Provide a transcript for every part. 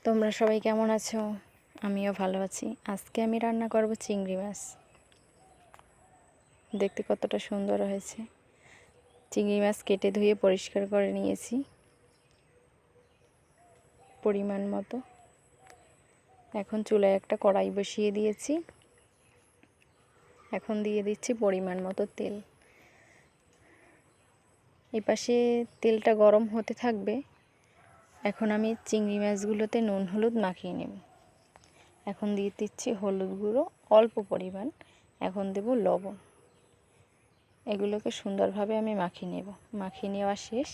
তোমরা সবাই কেমন আছো? আমিও ভালো আছি। আজকে আমি রান্না করব চিংড়ি মাছ। দেখতে কতটা সুন্দর হয়েছে। চিংড়ি মাছ কেটে ধুয়ে পরিষ্কার করে নিয়েছি পরিমাণ মতো। এখন চুলায় একটা কড়াই বসিয়ে দিয়েছি। এখন দিয়ে দিচ্ছি পরিমাণ মতো তেল। এপাশে তেলটা গরম হতে থাকবে। এখন আমি চিংড়ি মাছগুলোতে নুন হলুদ মাখিয়ে নেব। এখন দিয়ে দিচ্ছি হলুদ গুঁড়ো অল্প পরিমাণ। এখন দেব লবণ। এগুলোকে সুন্দরভাবে আমি মাখিয়ে নেব। মাখিয়ে নেওয়া শেষ।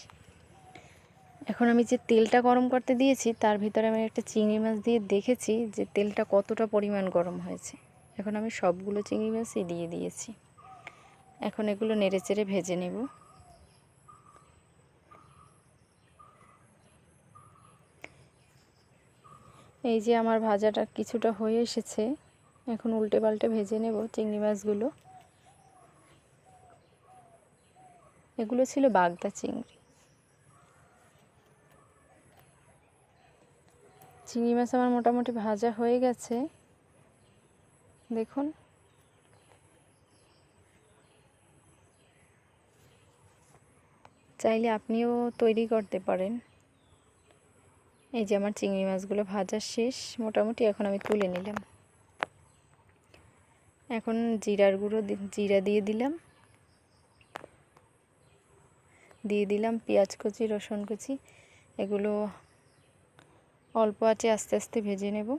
এখন আমি যে তেলটা গরম করতে দিয়েছি তার ভিতরে আমি একটা চিংড়ি মাছ দিয়ে দেখেছি যে তেলটা কতটা পরিমাণ গরম হয়েছে। এখন আমি সবগুলো চিংড়ি মাছই দিয়ে দিয়েছি। এখন এগুলো নেড়েচেড়ে ভেজে নেব। এই যে আমার ভাজাটা কিছুটা হয়ে এসেছে। এখন উল্টে পাল্টে ভেজে নেব চিংড়ি মাছগুলো। এগুলো ছিল বাগদা চিংড়ি। চিংড়ি মাছ আমার মোটামুটি ভাজা হয়ে গেছে, দেখুন। চাইলে আপনিও তৈরি করতে পারেন। এই যে আমার চিংড়ি মাছগুলো ভাজা শেষ মোটামুটি। এখন আমি তুলে নিলাম। এখন জিরার গুঁড়ো জিরা দিয়ে দিলাম। দিয়ে দিলাম পেঁয়াজ কুচি, রসুন কুচি। এগুলো অল্প আঁচে আস্তে আস্তে ভেজে নেব।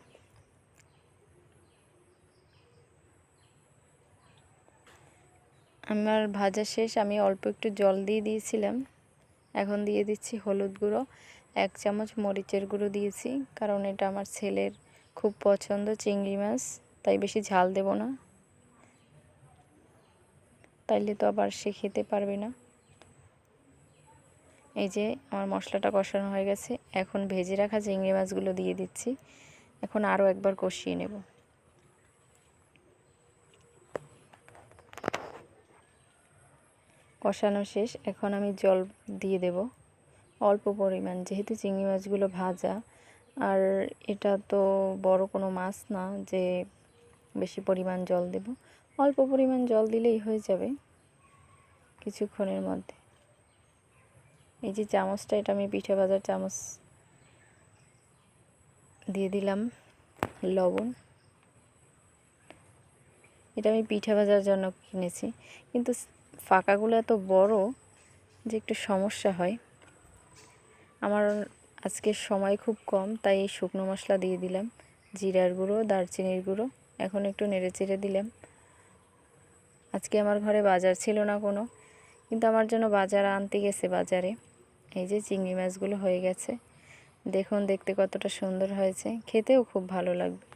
আমার ভাজা শেষ। আমি অল্প একটু জল দিয়ে দিয়েছিলাম। এখন দিয়ে দিচ্ছি হলুদ গুঁড়ো, 1 চামচ মরিচের গুঁড়ো দিয়েছি, কারণ এটা আমার ছেলের খুব পছন্দ চিংড়ি মাছ, তাই বেশি ঝাল দেব না, তাইলে তো আবার সে খেতে পারবে না। এই যে আমার মশলাটা কষানো হয়ে গেছে। এখন ভেজে রাখা চিংড়ি মাছগুলো দিয়ে দিচ্ছি। এখন আরও একবার কষিয়ে নেব। কষানো শেষ। এখন আমি জল দিয়ে দেব অল্প পরিমাণ, যেহেতু চিংড়ি মাছগুলো ভাজা আর এটা তো বড় কোনো মাছ না যে বেশি পরিমাণ জল দেব। অল্প পরিমাণ জল দিলেই হয়ে যাবে কিছুক্ষণের মধ্যে। এই যে চামচটা, এটা আমি পিঠে ভাজার চামচ, দিয়ে দিলাম লবণ। এটা আমি পিঠে ভাজার জন্য কিনেছি, কিন্তু ফাঁকাগুলো এত বড় যে একটু সমস্যা হয়। আমার আজকে সময় খুব কম, তাই এই শুকনো মশলা দিয়ে দিলাম, জিরার গুঁড়ো, দারচিনির গুঁড়ো। এখন একটু নেড়েচেড়ে দিলাম। আজকে আমার ঘরে বাজার ছিল না কোনো, কিন্তু আমার জন্য বাজার আনতে গেছে বাজারে। এই যে চিংড়ি মাছগুলো হয়ে গেছে, দেখুন দেখতে কতটা সুন্দর হয়েছে, খেতেও খুব ভালো লাগবে।